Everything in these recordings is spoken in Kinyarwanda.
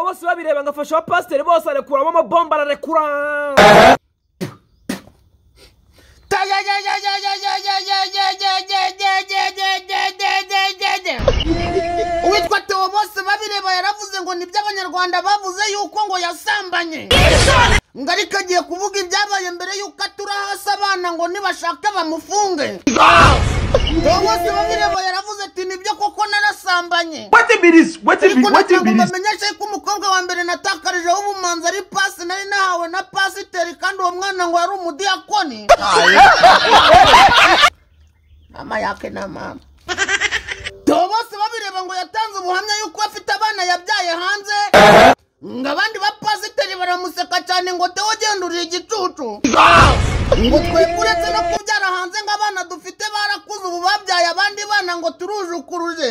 bose babireba ngafasha abapasiteri bose arekuramo amabomba ararekura uwitwa Theo bose babireba yaravuze ngo nibyo abanyarwanda bavuze yuko ngo yasambanye ngo ariko agiye kuvuga ibyabaye mbere yuko atura hasi abana ngo nibashaka bamufunge Theo bose babireba yaravuze ati nibyo koko narasambanye bamenyeshe ko umukobwa wa mbere natakarije w'ubumanzi ari pasi nari nahawe na pasiteri kandi uwo mwana ngo yari umudiyakoni mama yake na mama Theo bose babireba ngo yatanze ubuhamya yuko afite abana yabyaye hanze ngo abandi bapasiteri baramuseka cyane ngo Theo gendurira igicucu ngo tweguretse no kubyara hanze ngo abana dufite barakuze ubu babyaye abandi bana ngo turujukuruje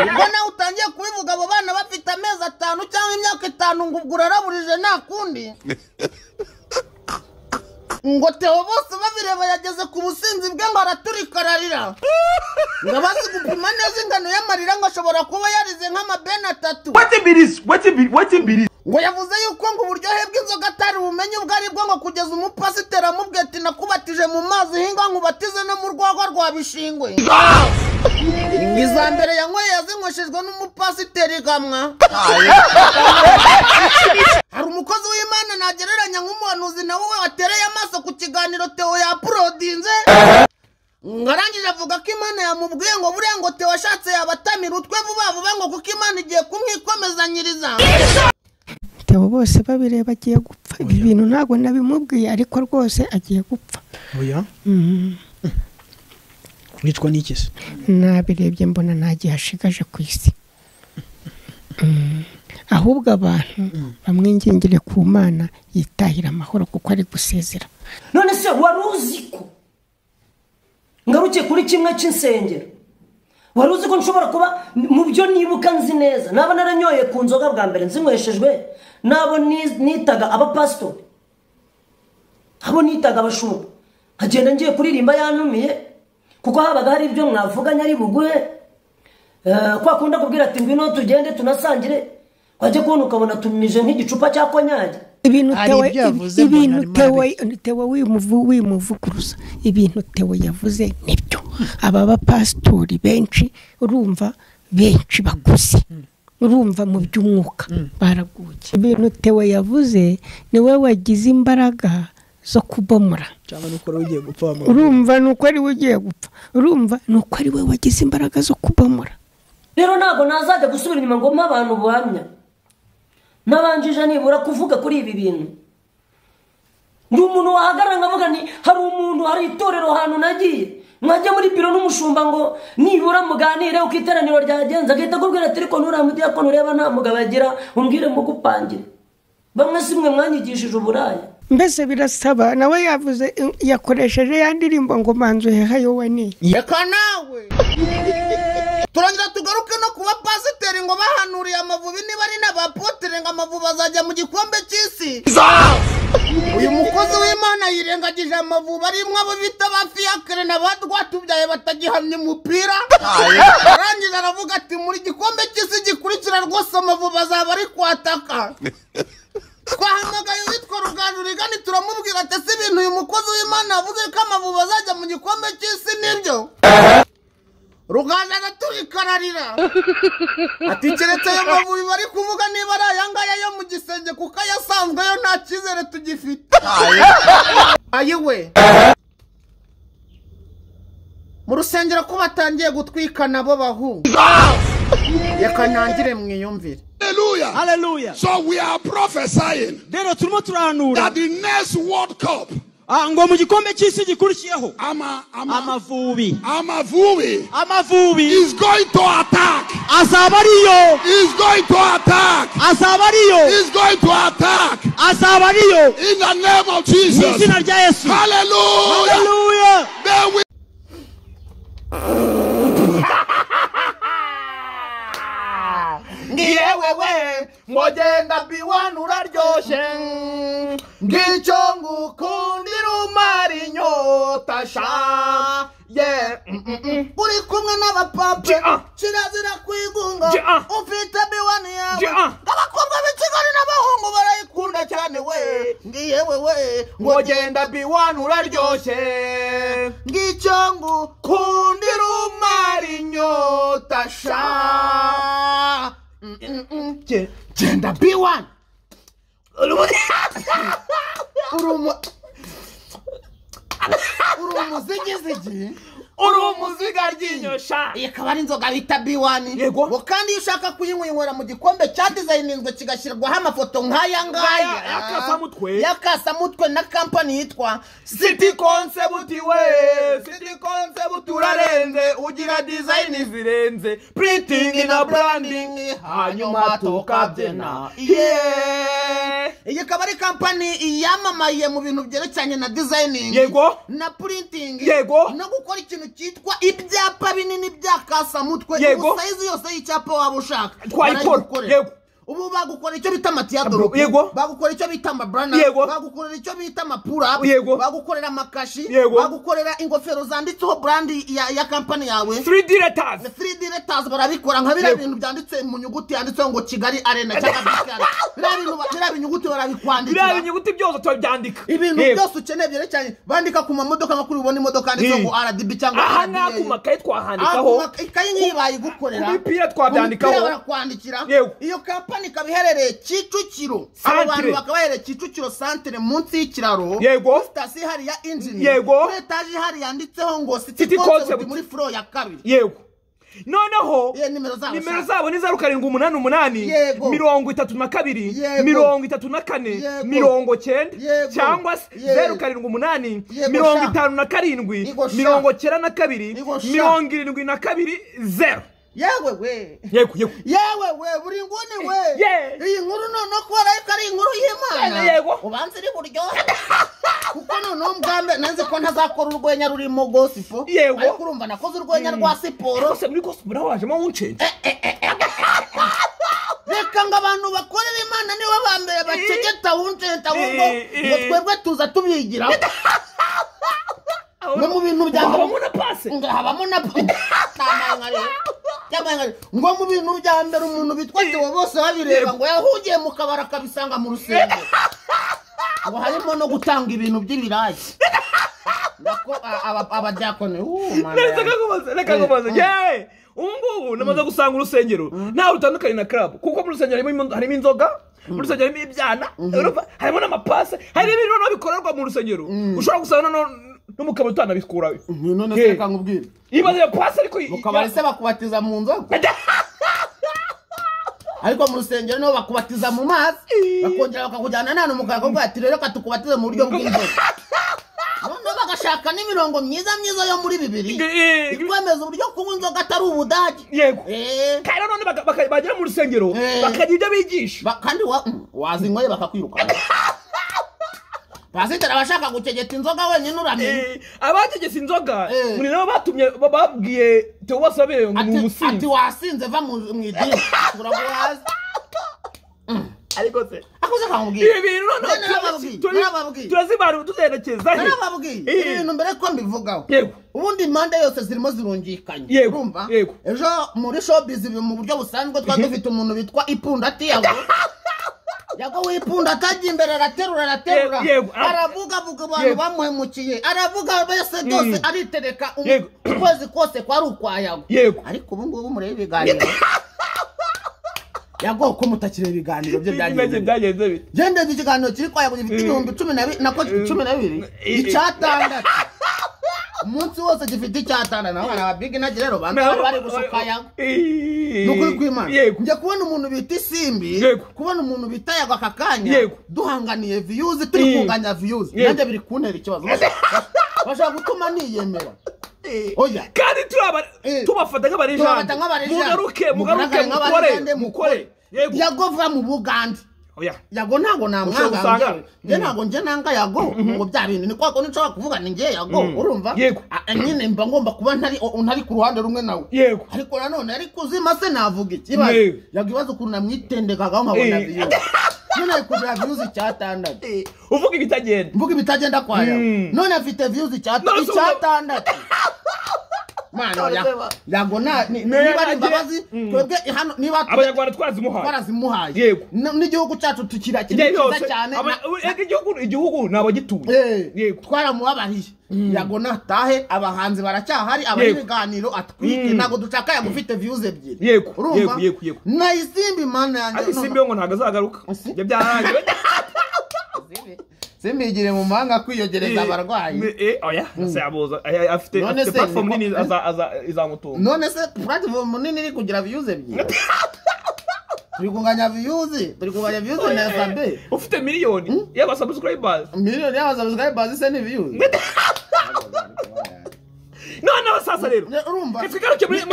ubwo nawe utangiye kubivuga abo bana bafite amezi 5 cyangwa imyaka 5 ngo ubwo uraraburije nta kundi ngo Theo bose babireba yageze ku businzi bwe ngo araturikararira ngo abazi gupima neza ingano y'amarira ngo ashobora kuba yarize nk'amabena 3 ngo yavuze yuko ngo uburyohe bw'inzoga atari ubumenyi ubwo ari bwo ngo kugeza umupasiteri amubwiye ati nakubatije mu mazi hinga nkubatize no mu rwagwa rwa Bishingwe iza mbere yanyweye yazinyweshejwe n'umupasiteri gamwa hari umukozi w'Imana nagereranya nk'umuhanuzi nawe watereye amaso ku kiganiro Theo yaprodinze ngarangije avuga ko Imana yamubwiye ngo buriya ngo Theo ashatse yabatamira utwe vuba ngo kuko Imana igiye kumwikomezanyiriza Theo bose babireba agiye gupfa ibintu ntago nabimubwiye ariko rwose agiye gupfa oya witwa niki se nabirebye mbona ntagiye ashigaje ku isi ahubwo abantu bamwingingire ku Mana yitahira amahoro kuko ari gusezera none se waruziko ngaruke kuri kimwe cy'insengero waruzi ko nshobora kuba mu byo nibuka nzi neza naba naranyoye ku nzoga bwa mbere nzinyweshejwe nabo nitaga abapastori abo nitaga abashumba agenda ngiye kuririmba yanumiye kuko habaga hari ibyo mwavuganye ari buguhe kwa kunda kubwira ati ngwino tugende tunasangire kwaje kubona ukabona tumije nk'igicupa cya konyage ibintu Theo wimuvuguruza ibintu Theo yavuze nibyo aba bapastori benshi urumva benshi bakuze urumva mu by'umwuka baraguye ibintu Theo yavuze niwe wagize imbaraga zo kubomora cyangwa nuko ugiye gupfa urumva nuko ari ugiye gupfa urumva nuko ari we wagize imbaraga zo kubomora rero nago nazajya gusubira inyuma ngo abantu buhamya nabanjije nibura kuvuga kuri ibi bintu ndi umuntu wahagarara ngavuga ni hari umuntu hari itorero hano nagiye mwajya muri biro n'umushumba ngo nibura muganire uko iteraniro ryagenza agahita akubwira ati ariko nuramudiya ko nureba nta mugabo agira umbwire mu gupangire bamwe simwe mwanyigishije uburaya mbese birasaba nawe yavuze yakoresheje ya ndirimbo ngo manzo hehayo wani yeka nawe turangira tugaruke no kuba pasiteri ngo bahanuriye amavubi niba ari n'abapotere ngo amavubi azajya mu gikombe cy'isi uyu mukozi w'Imana yirengagije amavubi arimwo abo bita bafiyakere n'abadwatubyaye batagihamye umupira arangije aravuga ati muri gikombe cy'isi gikurikira rwose amavubi azaba ari kwataka twahamagaye witwa Ruganurigani turamubwira ati si ibintu uyu mukozi w'Imana avuze ko amavubi azajya mu gikombe cy'isi nibyo Ruganda naturikararira ati keretse ayo mavubi bari kuvuga niba ari ayangaya yo mu gisenge kuko ayasanzwe yo nta cyizere tugifite ayiwe mu rusengero ko batangiye gutwika nabo bahungu reka ntangire mwiyumvire Hallelujah. So we are prophesying that the next World Cup ngo mu gikombe cy'isi gikurikiyeho Amavubi is going to attack. azaba ariyo Is going to attack. azaba ariyo Is going to attack. azaba ariyo In the name of Jesus. mu izina rya Yesu Hallelujah. haleluya Then we ngiye wewe ngogenda biwana uraryoshe ngicyo ngukundira umara inyota sha uri kumwe n'abapapa kirazira kwigunga ufite biwani yawe abakobwa ngo genda B1 uraryoshye ngicyo ngukundira umara inyota sha genda B1 uri umuzigizigi uri umuziga ry'inyosha ikaba ari inzoga bita B1 yego ngo kandi iyo ushaka kuyinywera mu gikombe cya designinzwe kigashyirwaho amafoto nk'aya ngaya y'akasamutwe na kampani yitwa City Concept we City Concept urarenze ugira design zirenze printing na branding hanyuma tukabyena iyi akaba ari kampani yamamaye mu bintu byerekeranye na designing yego na printing yego no gukora ikintu cyitwa ibyapa binini by'akasamutwe size yose y'icyapa waba ushaka twayikora yego ubu bagukora icyo bita matiyadoro bagukora icyo bita amabrana bagukorera icyo bita amapura bagukorera amakashi bagukorera ingofero zanditseho brandi ya kampani yawe 3D letters barabikora nka biriya bintu byanditse mu nyuguti yanditseho ngo Kigali Arena cyangwa Bikara biriya binyuguti barabikwandika biriya binyuguti byose tubyandika ibintu byose ukeneye byerekeranye bandika ku mamodoka nko kuri ubona imodoka yanditseho ngo RDB cyangwa aha ngaha ku makaye twahandikaho ikayi nk'iyi bayigukorera ku mipira twabyandikaho barakwandikira iyo kampani ikaba iherereye Kicukiro abantu bakabahereye Kicukiro centre munsi y'ikiraro sitasiyo hari ya engine kuri etaje hari yanditseho ngo City Concept muri floor ya 2 noneho nimero zabo ni 0788 32 34 90 cyangwa 0788 57 92 0 yewe we buri nguni we iyi nkuru none ko ari inkuru y'Imana ubanze iri buryohe kuko none mbambe nanze ko ntazakora urwenya rurimo gospel ariko urumva nakoze urwenya rwa siporo se muri gospel rawajemo uncenje reka ngo abantu bakorera Imana niwe bambere bacegeta uncenje ngo twebwe tuza tubigira no mu bintu bya habamo na passe habamo na ngo mu bintu bya mbere umuntu bitwa Theo bose babireba ngo yahugiye mu kabara kabisanga mu rusenge ngo harimo no gutanga ibintu by'ibirayi nako abadyakone reka kubaza yewe ubu namaze gusanga urusengero nta rutandukanye na club kuko mu rusengero harimo inzoga mu rusengero harimo ibyana harimo n'amapase hari ibintu bikorerwa mu rusengero ushobora gusanga no mukaba utanabikura none se reka nkubwire ibaze pase ariko mukaba se bakubatiza mu nzoga ariko mu rusengero no bakubatiza mu mazi bakongera bakakujyana nano mukaka ati rero katukubatize mu buryo bw'inzoga none bagashaka n'imirongo myiza yo muri bibiri ikwemeza uburyo kunywa inzoga atari ubudage yego kandi none bagera mu rusengero bakagira ibyo bigisha kandi wazinyweye bakakwirukana Pasiteri abashaka gucegeta inzoga wenyine uramenye abacegesa inzoga muri nabo batumye babwiye Theo bose babere ngo umusinzi ati wasinze va mu idini uraguhaza ariko se akoze kamubwiye ibintu none turazibana tuzerekeza he narababwiye ibintu mbere ko mbivugaho ubundi impande yose zirimo zirungikanye urumva ejo muri showbiz mu buryo busanzwe twa dufite umuntu bitwa Ipundati yago wipunda atajya imbere araterura aravuga abantu bamuhemukiye aravuga bese byose aritereka ukwezi kose kwari ukwayago ariko ubu ngubu murebe ibiganiro yago ko mutakire ibiganiro bye byagenze bite gende ikiganiro kiri kwayago gifite 10 nako 12 icyatandatu umunsi wose gifite icyatandatu naho ababigi nagire rero bari gusuka yago nukuri kwimana njye kubona umuntu bita Isimbi kubona umuntu bita Yago akakanya duhanganiye views turi kunganya views nanjye biri kuntera ikibazo bashaka gutuma niyemera oya kandi tubafata nk'abarejande mukore Yago va mu Bugande Yago ntago namwanga ntago nje nanga Yago ngo bya bintu ni kwako nico kuvuga ni nje Yago urumva nyine mba ngomba kuba ntari ku ruhande rumwe nawe ariko nanone ari kuzima se navuga iki Yago ibazo ukuntu namwitendekaga nkabona views none kugira views icyatandatu uvuga ibitagenda kwa Yago none afite views icyatandatu mana yagona niba ari imbabazi twebwe hano niba abanyarwanda twarazimuhaye yego n'igihugu cyacu tukira kiza cyane igihugu nabo gituye yego twaramubabahiye yagona tahe abahanzi baracyahari abayiganiro atwike nago ducaka yagufite views ebyiri yego na isimbi mana yanjye isimbi ngo ntago azagaruka byarangiye Simigire mu manga kwiyogereza abarwayi. Oya, saboza afite platform nini izamutunga. None se platform nini iri kugira views ebyiri. Turi kunganya views na sabe. Ufite miliyoni y'aba subscribers. Miliyoni y'aba subscribers se ni views. No sasa rero. Urumva. Kigaruke muri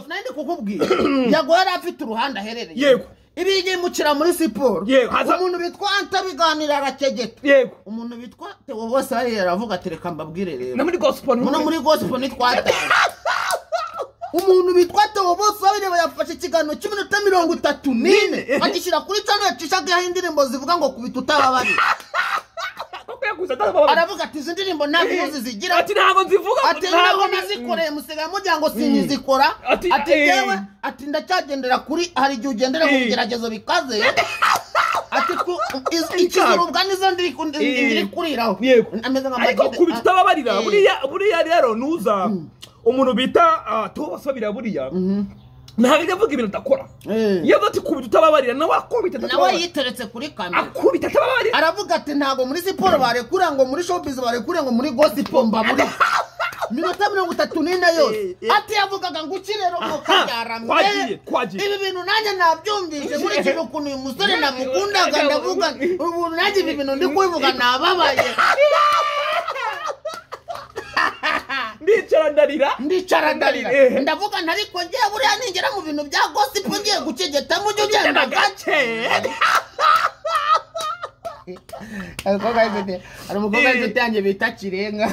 nandi kukubwira. Yagora afite uruhanda herereye. Yego. Ibige mukira muri siporo umuntu bitwa antabiganira arakegeta yego umuntu bitwa Theo bose aravuga tereka mbabwire rero na muri gospel nitwatanga umuntu bitwa Theo bose yafashe ikiganiro cy'iminota 34 agishyira kuri channel yacishaga indirimbo zivuga ngo kubita utababari aravuga ati indirimbo nta views zigira ati ntago nzivuga ati ntago nazikoreye musiga mujya ngo sinyizikora ati yewe ati ndacyagendera kuri hari gihe ugendera mu bigeragezo bikaze ati ikizurubwa nizo ndiri kuriraho ameze nka ariko kubita utababarira buriya rero nuza umuntu bita tubasabira buriya ntabwo avuga ibintu udakora iyo ati kubita utababarira nawe akubita nawe yiteretse kuri kamera akubita atababarira aravuga ati ntago muri siporo barekura ngo muri showbiz barekura ngo muri gospel mbaburi minota 34 yose ati yavugaga ngo ukirero ngo kayaramye ibi bintu nanjye nabyumvise muri kintu kuntu uyu musore namukundaga ndavuga ubu nanjye ibi bintu ndi kubivuga nababaye ndicara ndarira ndavuga ntariko ngiye buriya ningera mu bintu bya gospel ngiye gucegeta mu cyo cyane gace umukobwa w'inshuti yanjye bita Kirenga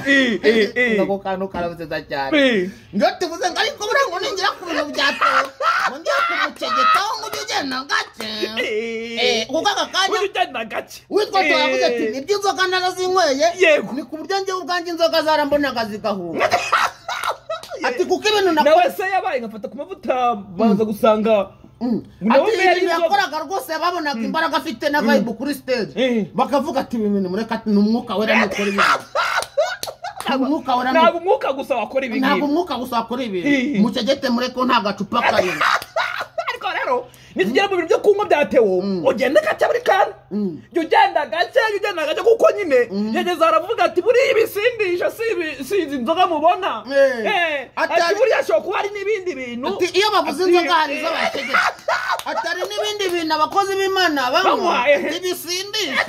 ngo kantu karabuteza cyane ngo tuvuze ngo ariko buriya ngo ningera ku bintu bya Theo ngo ngiye kumucegetaho ngo ujye ugenda gace kuko aka kanya witwa Theo yavuze ati nibyo inzoga narazinyweye ni ku buryo njyewe ubwanjye inzoga zarambonaga zigahunga ati kuko ibintu nawe se yabaye ngafata ku mavuta baza gusanga ati ibintu yakoraga rwose babonaga imbaraga afite na vibe kuri stage bakavuga ati ibintu mureka n'umwuka wera n'ukora ibintu ntabwo umwuka gusa wakora ibintu mucegete mureko nta gacupa karimo ariko rero nitugera mu bintu byo kunywa bya Theo ugenda gake buri kana ugenda gake kuko nyine yageze aravuga ati buriya ibisindisha si inzoga mubona ati buriya ashobora kuba hari n'ibindi bintu ati iyo bavuze inzoga hari izo bashegeta atari n'ibindi bintu abakozi b'Imana banywa ibisindisha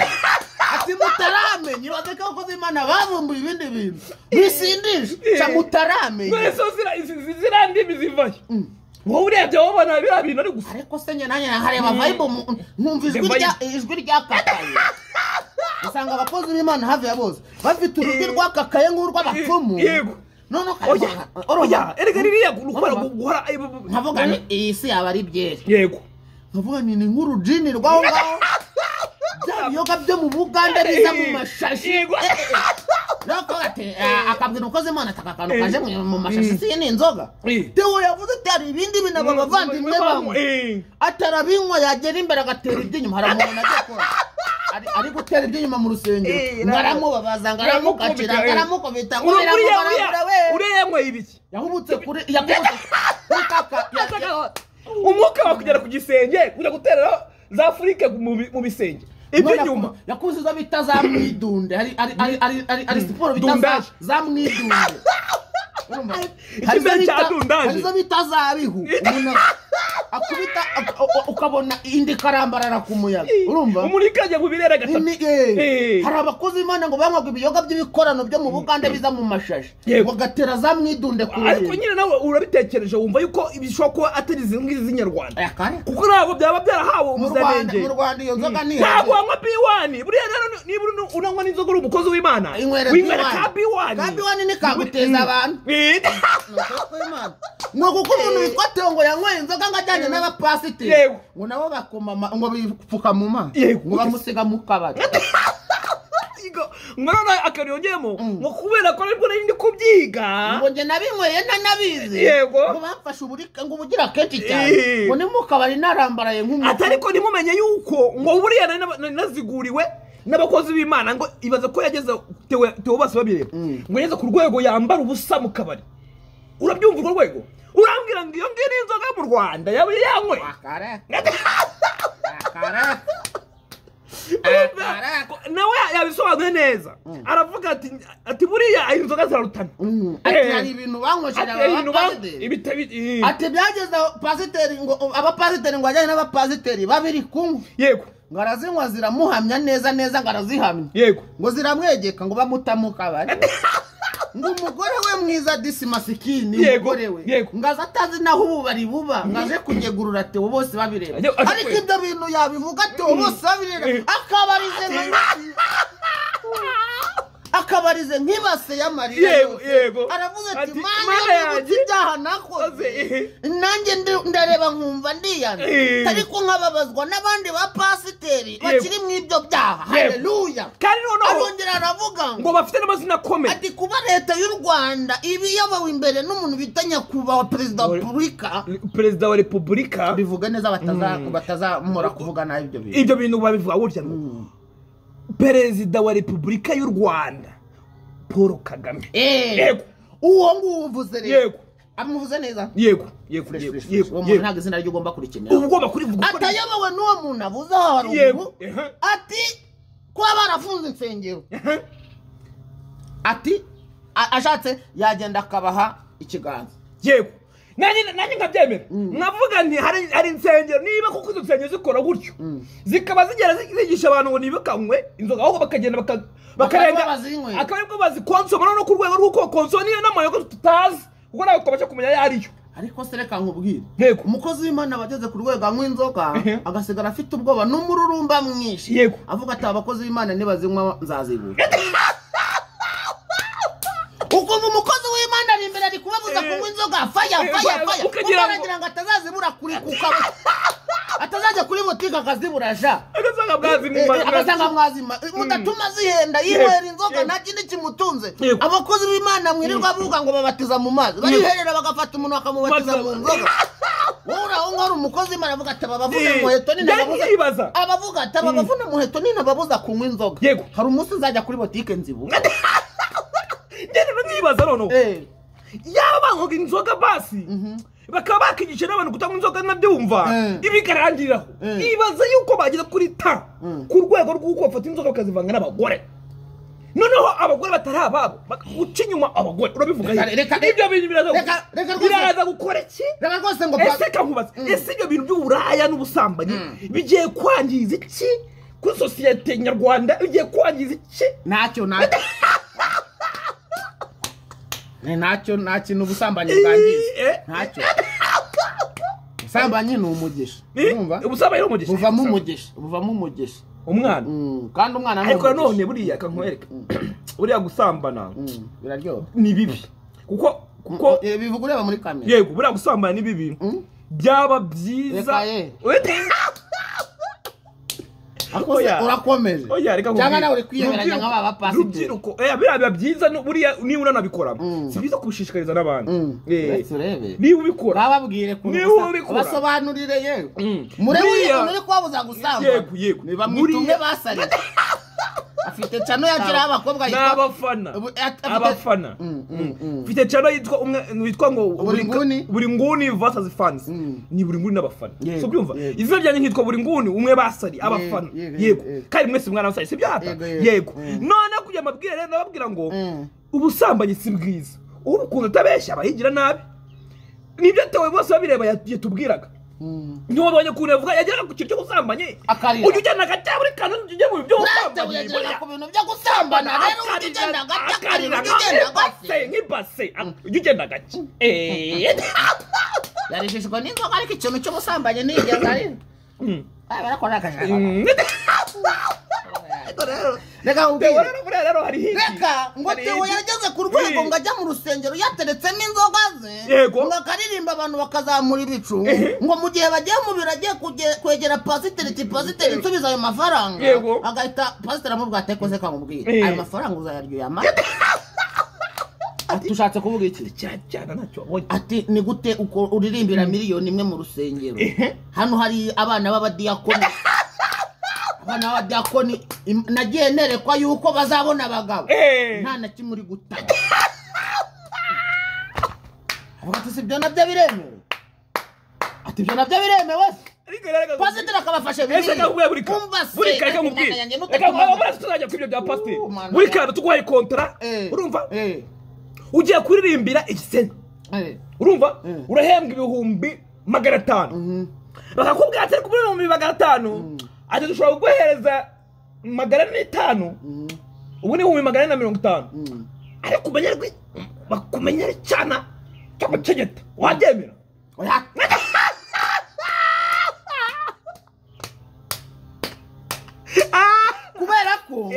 ati mutaramenye bazeka abakozi b'Imana babumbuye ibindi bintu bisindisha mutaramenye mwese zira ndimi zivaye wowe urebye wabona biriya bintu ari gusa ariko se njye nanjye nkareba vibe nkumva ijwi ryakakaye usanga abakozi b'Imana hafi ya bose bafite urugi rwakakaye nk'urw'abapfumu yego none oya erega ririya guhora nkavuga ni iyi si yaba ari byeri yego nkavuga ni nk'urujini rwaho ngaho bya biyoga byo mu Buganda biza mu mashashi nako ati akabwira umukozi w'Imana atakakantu kaje mu mashashi si ni inzoga Theo yavuze ati hari ibindi bintu abavandimwe bamwe atarabinywa yagera imbere agatera iby'inyuma haramuntu agakora ari gutera iby'inyuma mu rusengero ngaramubabaza ngaramukacira ngaramukubita ngo biramugara we ureyemwe ibiki yahubutse kuri kaka umwuka wakugera ku gisenge kujya gutera za Afrika mu bisenge ibyo nyuma yakuziza bita za mwidunde ari siporo bita za mwidunde harizo bita za bihu umuntu akubita ukabona indi karambarara ku muyaga urumva umurikanye mu birera gatatu hari abakozi b'Imana ngo banywaga ibiyoga by'ibikorano byo mu Buganda biza mu mashashi bagatera za mwidunde ku ariko nyine nawe urabitekereje wumva yuko ibishobora kuba atari izi z'inyarwanda kuko ntabwo byaba byarahawe umuziranenge mu Rwanda iyo nzoga ni ntabwo wanywa B1 buriya rero niba unanywa n'inzoga uri umukozi w'Imana winywera ka B1 ni kaguteza abantu ngo kuko umuntu witwa Theo ngo yanyweye inzoga ngo ajyanye n'abapasiteri ngo nabo bakoma ngo bipfuka mu maso ngo bamusiga mu kabari none akariyongemo ngo kubera ko ariko nari ndi kubyiga ngo nge nabinyweye ntanabizi yego ngo bamfashe uburika ngo ubugira kenshi cyane ngo nimukabari narambaraye nk'umuntu atariko ntimumenye yuko ngo buriya naziguriwe n'abakozi b'Imana ngo ibaze ko yageze Theo bose babireba ngo yageze ku rwego yambara ubusa mu kabari urabyumva urwo rwego urambwira ngo iyo ngiyo n'inzoga mu Rwanda yawe yanywe nawe yabisobanuye neza aravuga ati buriya inzoga zirarutana ati hari ibintu banywesheje abapasiteri ati byageze pasiteri ngo abapasiteri ngo ajyane n'abapasiteri babiri kumwe yego ngo arazinywa ziramuhamya neza neza ngo arazihamya yego ngo ziramwegeka ngo bamutamuka bari ngo umugore we mwiza disi masikini umugore we ngaza atazi naho ububari buba ngaje kunyegurura Theo bose babireba ariko ibyo bintu yabivuga Theo bose babireba akabarize nk'ibase y'amarira yego aravuze ati mana yanjye ibyaha nakoze nanjye ndareba nkumva ndiyanze ariko nkababazwa n'abandi bapasiteri bakiri mu ibyo byaha haleluya kandi noneho arongera aravuga ngo bafite n'amazina akomeye ati kuba leta y'u Rwanda ibiyobowe imbere n'umuntu bita nyakubahwa perezida wa repubulika bivuga neza batazamura kuvuga nabi ibyo bintu babivuga gutya perezida wa repubulika y'u Rwanda Paul Kagame yego uwo nguvuze rero yego amuvuze neza yego uwo ntago izina ryo ugomba kurikenera ugomba kurivuga atayobowe n'uwo muntu avuze aho haruguru ati kuba barafunze insengero ati ashatse yagenda akabaha ikiganza yego nanjye nkabyemera nkavuga nti hari insengero niba kuko izo nsengero zikora gutyo zikaba zigera zigisha abantu ngo ntibakanywe inzoga ahubwo bakagenda bakarenga akaba aribwo bazikonsoma no ku rwego rw'uko konsoma niyo nama yo tutazi kuko ntabwo twabasha kumenya ayo ariyo ariko se reka nkubwire umukozi w'Imana bageze ku rwego anywa inzoga agasigara afite ubwoba n'umururumba mwinshi avuga ati abakozi b'Imana nibazinywa nzazibura ukumva umukozi w'Imana ari imbere ari kubabuza kunywa inzoga faya ukagira ngo atazazibura kuri kukaba atazajya kuri butike akazibura sha agasanga mwazima mudatuma zihenda yinywera inzoga nta kindi kimutunze abakozi b'Imana mwirirwa avuga ngo babatiza mu mazi bariherera bagafata umuntu bakamubatiza mu nzoga wowe aho ngaho umukozi w'Imana avuga ati abavuna muheto ni nababuza abavuga ati abavuna muheto ni nababuza kunywa inzoga hari umunsi nzajya kuri butike nzibura nibaza noneho yaba bankoga inzoga basi bakaba bakigisha n'abantu kutanywa inzoga nabyumva ibigarangiriraho nibaza yuko bageze kuri ku rwego rw'uko bafata inzoga bakazivanga n'abagore noneho abagore batari ababo guca inyuma abagore urabivuga ibyo bintu biraza gukora iki ese kankubaza ese ibyo bintu by'uburaya n'ubusambanyi bigiye kwangiza iki kuri sosiyete nyarwanda bigiye kwangiza iki ntacyo nta kintu ubusambanyi bwangiza ntacyo ubusambanyi ni umugisha ubusambanyi ni umugisha buvamo umugisha umwana kandi umwana ariko none buriya kankwereka buriya gusambana biraryoha ni bibi kuko bivuga ureba muri kamera yego buriya gusambana ni bibi byaba byiza urakomeje cyangwa nawe uri kwiyemeranya nk'aba bapasiteri biriya byiza buriya niba unanabikora si byiza kubishishikariza n'abandi niba ubikora bababwire basobanurire yewe murebe umuntu uri kubabuza gusamba bamwitumye basariye afite cano yakira abakobwa yitwa abafana afite cano yitwa ngo buri nguni versus fans ni buri nguni n'abafana so byumva izina ryanjye nkitwa buri nguni umwe basari abafana yego kandi mwese mwana wasari si byata yego none kujya amabwire rero nababwira ngo ubusambanyi si bwiza ubukunda utabeshya abahigira nabi nibyo Theo bose babireba yatubwiraga ntibabonye ukuntu yavuga yageraga ku kintu cyo gusambanye ujya ugenda agacya buri kantu ujya mu byo gusambanya yageraga ku bintu byo gusambana rero ujya ugenda agacya akarira nk'ibase ujya ugenda agacya yarishishwa n'inzoga ariko ikintu cyo gusambanya nigeze ari barakora akajagari reka Theo rero hari hiki reka ngo Theo yageze ku rwego ngo ajya mu rusengero yateretsemo inzoga ze Yego. ngo akaririmba abantu bakazamura ibicu ngo mu gihe bagiye mu biro agiye kwegera pasiteri pasiteri nsubiza ayo mafaranga Yego. agahita pasiteri amubwira ati koze kamubwira ayo mafaranga uzayaryoya amata ati ushatse kuvuga iki cyane nacyo ati ni gute uko uririmbira miliyoni imwe mu rusengero hano hari abana b'abadiyakoni nagiye nerekwa yuko bazabona abagabo nta na kimwe uri gutanga avuga ati ibyo nabyo biremewe ati ibyo nabyo biremewe pasiteri akabafashe buri kantu tuzajya kuri ibyo bya pasiteri buri kantu tuguhaye kontara urumva ugiye kuririmbira igisenge urumva urahembwa ibihumbi 500 bakakubwira ati kuri 500 ati dushobora kuguhereza 505 ubu ni 450 ariko bakumenyera cyana cyo gucegeta wabyemera kubera ko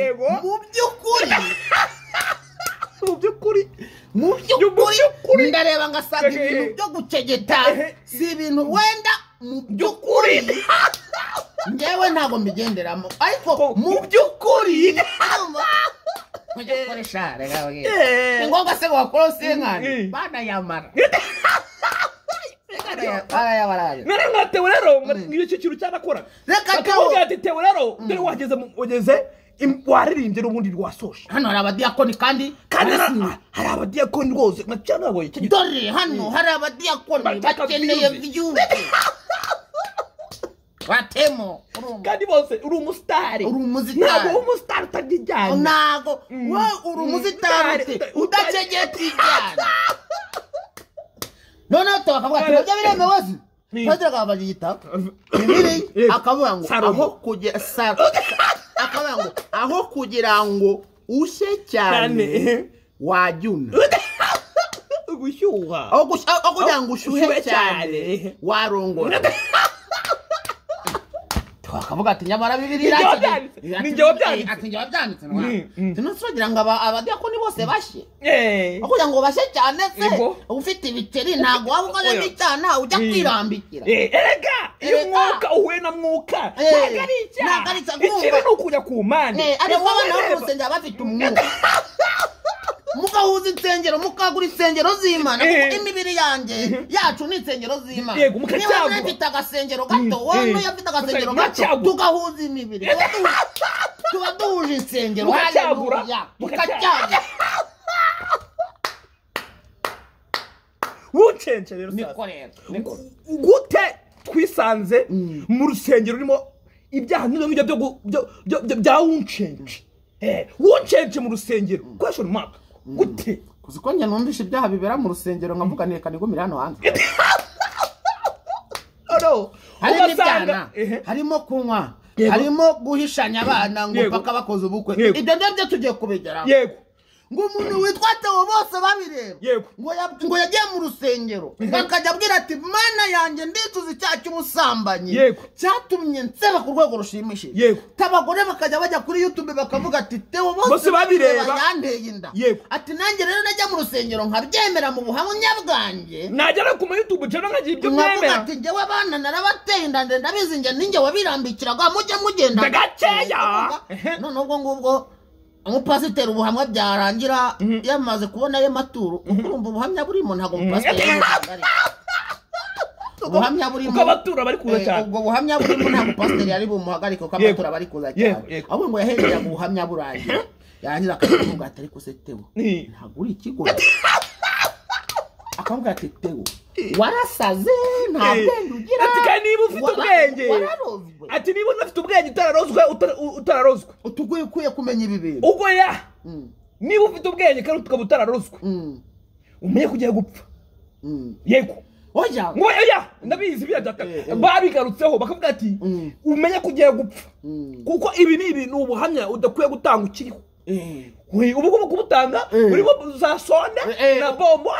mu by'ukuri ndareba ngasanga ibintu byo gucegeta si ibintu wenda mu by'ukuri njyewe ntabwo mbigenderamo ariko mu by'ukuri mujye gukoresha reka ni ngombwa se ngo wakora usinkane banayamara none Theo rero ngicyo kintu cyabakora reka Theo ati Theo rero dore wageze waririmbye n'ubundi rwasosha hano hari abadiyakoni kandi hari abadiyakoni rwose macana boye dore hano hari abadiyakoni bakeneye byumve batemo kandi bose uri umusitari ntabwo umusitari utajyana ntabwo wowe uri umusitari udacegeta ijyana noneho bakavuga ati nabyo biremewe se pasiteri akababaza igitabo akavuga ngo aho kugira ngo ushye cyane wajyuna gushyuha aho kugira ngo ushyuhe cyane warongora akavuga ati nyamara bibiri ninjye wabyanditse ati njye wabyanditse tunasuragira ngo abadiyakoni bose bashye aho kugira ngo bashye cyane se ufite ibiceri ntabwo waba ukoze n'icyana ujya kwirambikira erega iyo mwuka uhuye na mwuka ntabwo ari icyaha ikiri ni ukujya ku mpande ariko abana bo mu rusengero bafite umwuka mugahuza insengero mukagura insengero z'Imana kuko imibiri yanjye yacu ni insengero z'Imana niba mfite agasengero gato wowe n'uyafite agasengero gato tugahuza imibiri tuba duhuje insengero haleluya mukacyagura wucence rero gute twisanze mu rusengero rurimo ibyaha n'ibyo bya wucence wucence mu rusengero question mark gute kuziko njye numvisha ibyaha bibera mu rusengero nkavuga neka nigumira hano hanze harimo ibyana harimo kunywa harimo guhishanya abana ngo paka bakoze ubukwe ibyo ndabyo tugiye kubigeraho yego ngo umuntu witwa Theo bose babireba ngo yagiye mu rusengero bakajya abwira ati mana yanjye ndicuza icyaha cy'ubusambanyi cyatumye nseba ku rwego rushimishije abagore bakajya bajya kuri YouTube bakavuga ati Theo bose babireba yanteye inda ati nanjye rero najya mu rusengero nkabyemera mu buhamya bwanjye najya ku YouTube channel nkagira ibyo mwemera ati njyewe abana narabateye inda ndabizi njye ninjye wabirambikiraga mujye mugenda gakeya none ubwo ngubwo umupasiteri ubuhamya byarangira yamaze kubona ayo maturo urumva ubuhamya burimo ntabwo umupasiteri yari ubuhamya burimo abatura bari kuza cyane ubwo buhamya burimo ntabwo pasiteri yari bumuhagarike kuko abatura bari kuza cyane ahubwo ngo yahereye mu buhamya burangiye yarangira akavuga ati ariko se Theo ntabwo uri ikigo akavuga ati Theo warasaze nta bwenge ugira ati kandi niba ufite ubwenge ati niba unafite ubwenge utararozwe ukwiye kumenya ibi bintu ubwo niba ufite ubwenge kandi tukaba utararozwe umenye kugiye gupfa yego oya ndabizi babigarutseho bakavuga ati umenye kugiye gupfa kuko ibi ni ibintu ubuhamya udakwiye gutanga ukiriho ubu kubutanga urimo za sonda na bombo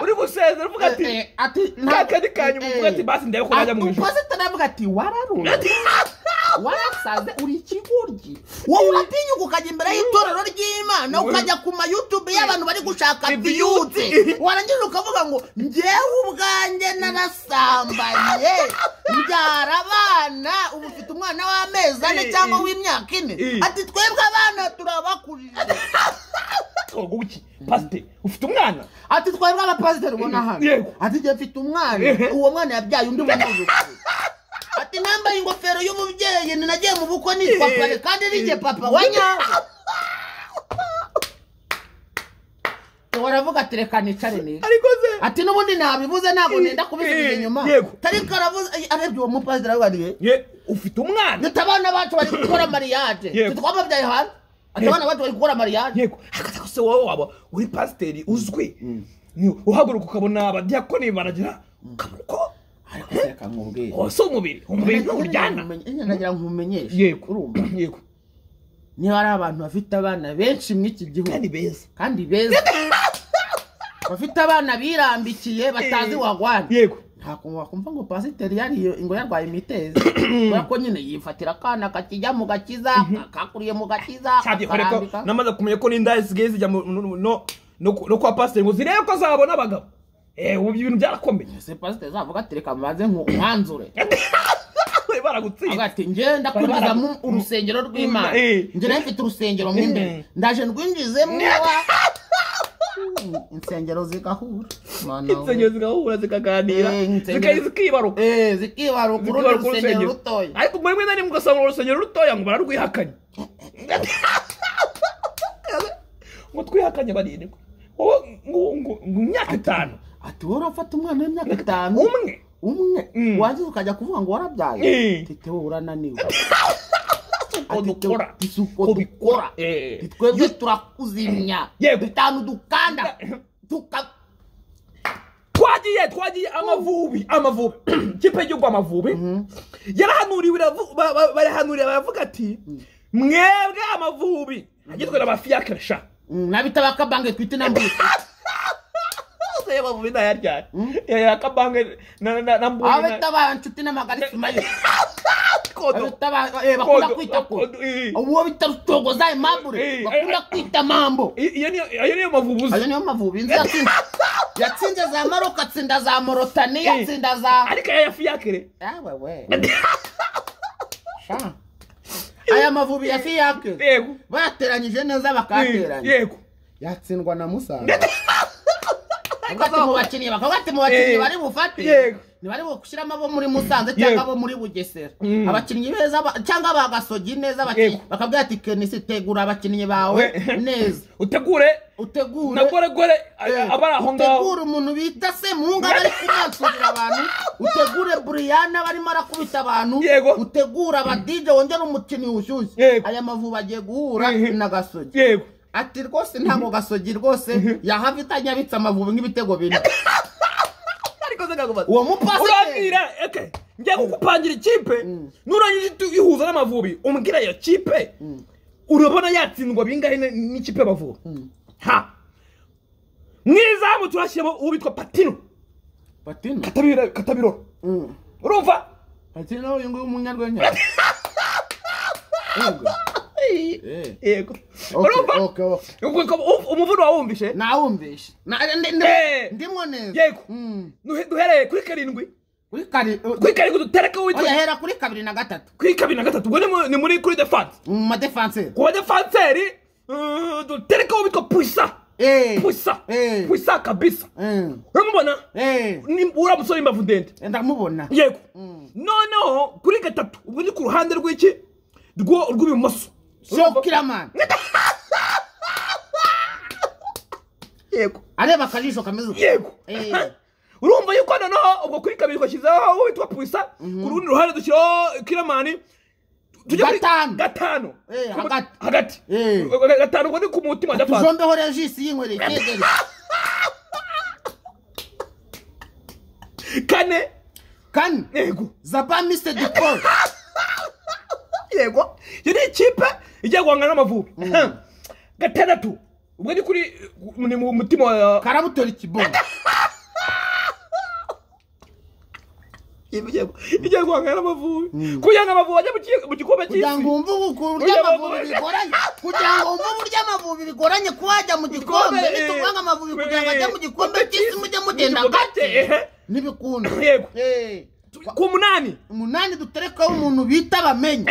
uri gusezera uvuga ati ntakandi kanyu uvuga ati basi ndebe ko najya mu ijuru pasiteri avuga ati wararura warasaze uri ikigoryi wowe uratinyuka ukajya imbere y'itorero ry'Imana ukajya ku ma YouTube y'abantu bari gushaka views warangiza ukavuga ngo njyewe ubwanjye narasambanye mbyara abana ubu ufite umwana w'amezi 4 cyangwa w'imyaka 4 ati twebwe abana turabakurije Guki pastor ufite umwana ati twebwe abapasiteri ubona hano ati njye mfite umwana uwo mwana yabyaye undi mwana ati nambaye ingofero y'umubyeyi ninagiye mu bukwe nitwa pare kandi nije papa wanyawe waravuga ati reka nicare neza ariko se ati nubundi nabivuze ntago nenda kubisubiza inyuma tari karavuze arebye uwo mupasiteri wariye ufite umwana nitabana bacu bari gukora mariage twababyaye hanze atabana bacu bari gukora mariage yego akaza se wowe waba uri pasiteri uzwi uhaguruka ukabona abadiyakoni baragira kamuko ariko reka nkubwire ose umubiri n'uryana nagira nkumenyeshe yego urumva yego niba ari abantu bafite abana benshi mw'iki gihugu kandi beza bafite abana birambikiye batazi wagwana yego ntako wakumva ngo pasiteri yari ngo yarwaye imitezi kubera nyine yifatira akana kakijya mu gakiza kakuriye mu gakiza namaze kumenya ko n'indaya zisigaye zijya no kwa pasiteri ngo zirebe ko azabona abagabo ubu ibintu byarakomeye se pasiteri zavuga ati reka mbanze nk'umwanzure baragutsinda ati ngenda kwinjiza mu urusengero rw'Imana nje nafite urusengero mu imbere ndaje ndwinjizemo insengero zigahura insengero zigahura zikaganira zikibaruka zikibaruka urusengero rutoya ariko mwe nani mugasanga urusengero rutoya ngo bararwihakanye ngo twihakanye barindwi ngo imyaka 5 ati wowe urafata umwana w'imyaka 5 umwe waje ukajya kuvuga ngo warabyaye tete wowe urananiwe uko bikora twebwe turakuzimya bitanu dukanda twagiye amavubi kipe y'u Amavubi yarahanuriwe baravuga ati mwebwe Amavubi agitwe n'abafiakre sha nabita bakabange twite nambuye Amavubi ndayaryana yakabange na mbuye abita banshuti n'amagarisi mayo bakunda kwita ko uwo bitarutogoza imabure bakunda kwita mambo iyo niyo Mavubi ayo niyo Mavubi yatsinze za Maroc atsinda za Mauritania yatsinda za ariko yafiakre wewe sha aya Mavubi yafiakre yego bateranyije neza bakateranya yego yatsindwa na Musanze Bakati mu bakinnyi bari bufate ntibari gushyiramo abo muri Musanze cyangwa abo muri Bugesera abakinnyi beza cyangwa bagasogi neza bakabwira ati Kenisi tegura abakinnyi bawe neza utegure nagore abari aho ngaho utegure umuntu bita se munga bari kumansurira abantu utegure Brianna barimo arakubita abantu utegura aba DJ wongera umukinnyi ushyushye aya Mavubi agiye guhura na Gasogi ati rwose ntabwo Gasogi rwose yahavitanya bitsa Amavubi nk'ibitego bine ariko zagagubaza uwo mupasi urabwira njya kukupangira ikipe nurangije ihuza n'Amavubi umbwira iyo kipe urabona yatsindwa bingahe n'ikipe y'Amavubi mwizamu turashyiramo ubitwa Patino Katabiro urumva Patino uyu nguyu umunyarwenya yego umuvuno wawumvishe nawumvishe ndimo neza yego duhereye kuri 7 kuri 7 dutereka witwa yahera kuri 2 na 3 kuri 2 na 3 ubwo ni muri kuri defense ma defense ku defenseri dutereka witwa puisa kabisa uramubona ni uramusore imbavu ndende ndamubona yego noneho kuri 3 ubwo ni ku ruhande rw'iki rw'ibumoso Shokiraman yego areba akajisho kameze yego urumva yuko noneho ubwo kuri 2 twashyizeho witwa Puisa ku rundi ruhande dushyiraho Kiramani gatanu hagati gatanu ngo ni ku mutima ndafata tuzombeho regisi y'inkwere kegere kane yego Zaba Mr. Dipol yego yari ikipe ijya guhangana n'Amavubi 6 ubwo ni kuri ni mu mutima wa Karabutori Kibongo igiye guhangana n'Amavubi kugira ngo Amavubi ajye mu gikombe cy'isi kugira ngo wumve uburyo Amavubi bigoranye kugira ngo wumve uburyo Amavubi bigoranye kuwajya mu gikombe bituvanga Amavubi kugira ngo ajye mu gikombe cy'isi mujye mugenda gake n'ibikunda yego ku munani duterekaho umuntu bita Bamenye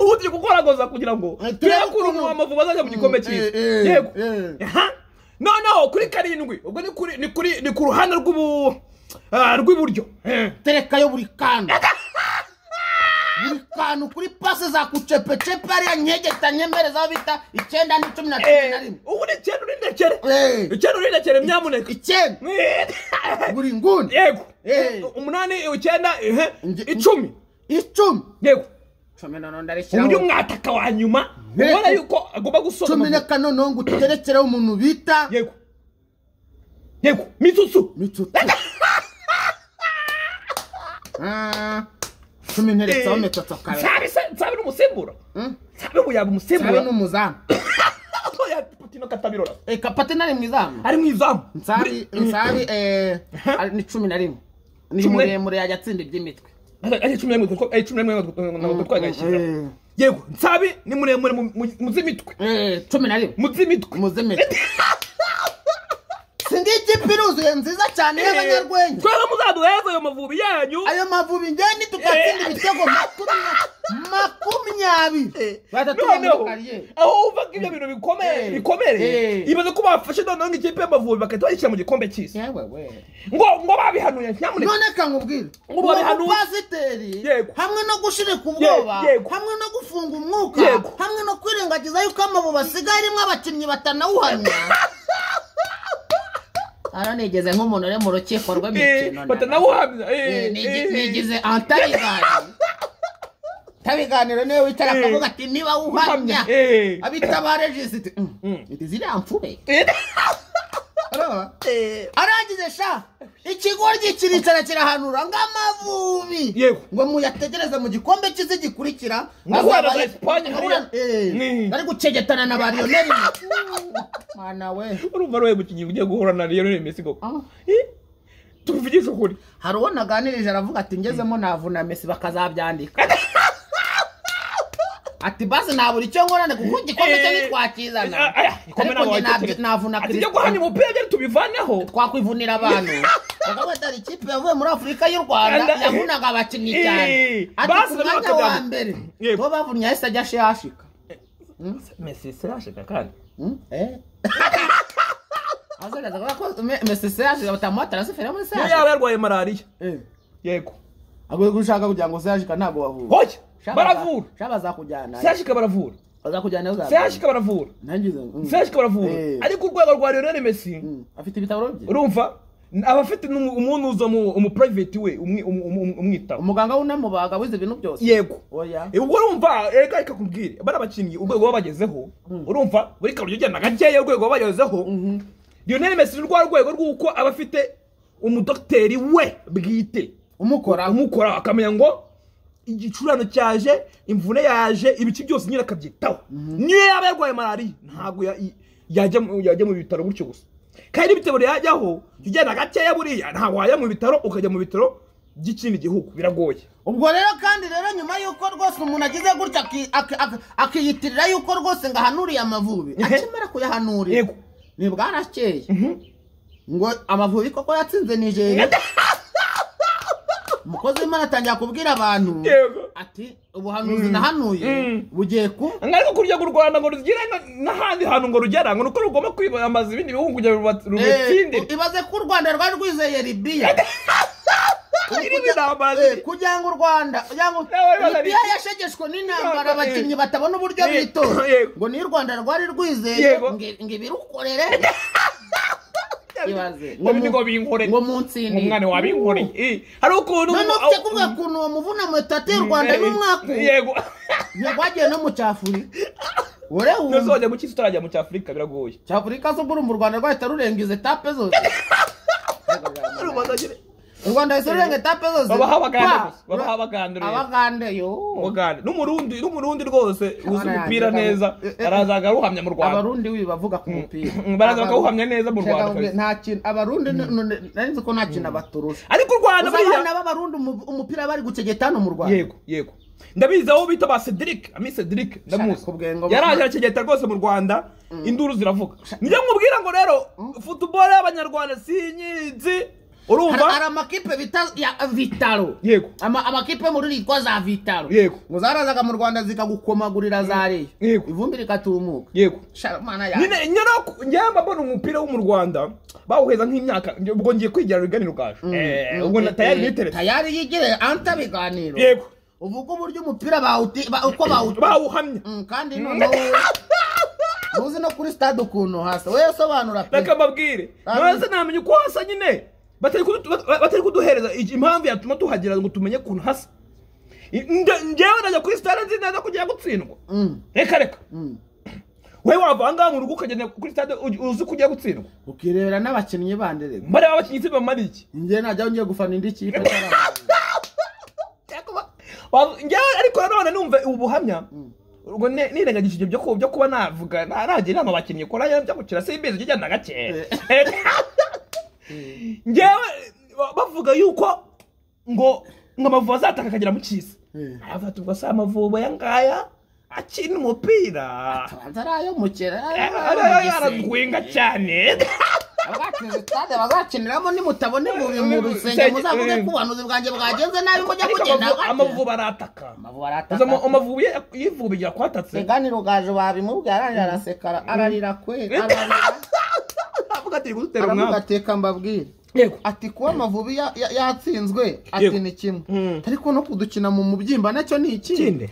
ubu turi gukoragoza kugira ngo turakure Amavubi azajya mu gikombe cy'isi yego no kuri karindwi ubwo ni ku ruhande rw'iburyo terekayo buri kantu kuri pase za kucepechepe ariya nyegeta nyemereza bita 9 na 11 ubu ni 9 n'indekere myamuneka 9 buri nguni yego 8 9 10 yego uburyo mwataka wa nyuma ubona yuko agomba gusoza 10 noneho ngo uterekereho umuntu bita yego Mitsutsu 10 nteretsaho Metsutsu kare sabe n'umusimbura sabe uyaga umusimbura sabe n'umuzamu ya Patino Katabirora Patino ari mwizamu nsabi ni 11 ni muremure yajya atsinda iby'imitwe ari 11 twagashira yego nsabi ni muremure muzimitwe 11 muzimitwe singi ikipiruzuye nziza cyane y'abanyarwenya twaba muzaduheza ayo Mavubi yanyu ayo Mavubi ngeni tukatsinda ibitego 20 batatu mu kariyeri aho uva ibyo bintu bikomere ibaze ko bafashe noneho ikipe y'Amavubi bakahita bayishyira mu gikombe cy'isi ngo babihanuye nyamuneka none kankubwira ngo babihanuye pasiteri hamwe no gushirika ubwoba hamwe no gufunga umwuka hamwe no kwirengagiza yuko Amavubi asigaye arimo abakinnyi batanawuhamya aranegeze nk'umuntu uri mu rukiko rw'imikino batanawuhamya nigize tabiganiro niwe wicara akavuga ati niba wuhamya abitabare jisiti ziriya mfube arangize sha ikigoryi kiricara kirahanura ngo Amavubi ngo muyategereze mu gikombe cy'isi gikurikira azaba Espanye bari gucegetana na ba Lionel mwana we urumva roye mukinyi ugiye guhura na Lionel Messi koko tuvugisha ukuri hari uwo naganirije aravuga ati ngezemo navuna Messi bakazabyandika ati basi naburi cyo ngorane kuko igikombe cyo nitwakizana navuna Kristo ati guhanya umupira byo tubivaneho twakwivunira abantu bakaba atari ikipe yavuye muri Afurika y'u Rwanda yavunaga abakinnyi cyane ati kumanya wa mbere bo bavunya yese ajya shashika Messi shashika kandi azaga ko Messi shashika batamwatara se fera muri shashika yaba yarwaye malaria yego agwe gushaka kugira ngo shashika ntago wavuye hoya baravura shabaza kujyana shashika baravura bazakujyana uza shashika baravura nangize shashika baravura ariko urwego rwa Lionel Messi afite ibitabo bye urumva abafite umuntu uza mu private we umwita umuganga unamubaga wize ibintu byose yego ubwo urumva reka ikakubwire bari abakinnyi urwego babagezeho urumva buri karyo ugenda gakeya urwego babagezeho Lionel Messi rwa rwego rw'uko abafite umudokteri we bwite umukora akamenya ngo igicurano cyaje imvune yaje ibiki byose nyine akabyitaho niyo yaba yarwaye malaria ntago yajya mu bitaro gutyo gusa kandi ibitabo yajyaho ugenda gakeya buriya ntago wajya mu bitaro ukajya mu bitaro by'ikindi gihugu biragoye ubwo rero kandi rero nyuma yuko rwose umuntu agize gutya akiyitirira yuko rwose ngo ahanuriye Amavubi akimara kuyahanurira ni bwarakeye ngo Amavubi koko yatsinze Nigeria umukozi w'Imana atangira kubwira abantu ati ubuhanuzi nahanuye bugiye ku ariko kurya u Rwanda ngo rugire n'ahandi hantu ngo rugera ngo nuko rugomba kwiyamamaza ibindi bihugu kugira rubitsindire ibaze ko u Rwanda rwari rwizeye Libya kugira ngo u Rwanda Libya yashegeshwe n'intambara abakinnyi batabona uburyo bitora ngo ni u Rwanda rwari rwizeye ngo ibirukorere ngo binkoreye ngo munsi ni umwana wabinkoreye hari ukuntu none ufite kuvuga kuntu uwo muvuna mutate y'u Rwanda n'umwaku yego ntibwagiye no mu cyafuri ore ubu wajya mu cyisi utarajya mu cyafurika biragoye cyafurika zo buri mu Rwanda rwahita rurengiza etape zose u Rwanda isorenga etape zose babaha abagande yo n'umurundi rwose uzi umupira neza arazaga ruhamya mu Rwanda abarundi wibavuga ku mupira baraza bakawuhamya neza mu Rwanda nta kintu abarundi nari ko nta kintu abaturusha ariko u Rwanda buriya n'abarundi umupira bari gucegeta no mu Rwanda yego ndabizi aho bita ba Cedric ndamuzi yaraje akegeta rwose mu Rwanda induru ziravuga niyo nkubwira ngo rero football y'abanyarwanda sinyizi urumva hari amakipe bita ya Vitalo yego amakipe muri yitwa za Vitalo yego ngo zarazaga mu Rwanda zikagukomagurira zareyo ivumbi rikatumuka yego mana ya njyamba mbona umupira wo mu Rwanda bawuheza nk'imyaka ubwo ngiye kwigira biganiro gaje ubwo tayari niteretse tayari yigire anta biganiro yego uvuga uburyo umupira uko bawuhamye kandi noneho uzi no kuri stade ukuntu hasa wewe sobanura pe reka mbabwire nose namenye uko hasa nyine batari kuduhereza impamvu yatuma tuhagera ngo tumenye ukuntu hasa njyewe najya kuri stade nzi neza kugira gutsindwa reka wewe wavanga mu rugo ukagenda kuri stade uzi kugira gutsindwa ukirebera n'abakinnyi banderega mbare abakinnyi bamara iki njye najya ngiye gufana indi kipe njyewe ariko none numva ubuhamya ubwo nirengagishije byo kuba navuga nagira inama abakinnyi ko nanjye byo gukira simbizi kijyana gake njyewe bavuga yuko ngo Amavubi azataka akagera mu cyisi afata ubwo sa Amavubi yangaya akina umupira atarayo mukera aragwinga cyane stade bazakiniramo nimutabone mu rusenge muzavuge ko ubuhanuzi bwanjye bwagenze nabi mujya kugenda Amavubi arataka Amavubi yivubigira kwatatse iganiro gaje babimubwiye aranje araseka ararira kwe avuga ati gutera umwaka agateka mbabwire ati kuba Amavubi yatsinzwe ati ni kimwe ariko no kudukina mu mubyimba nacyo ni ikindi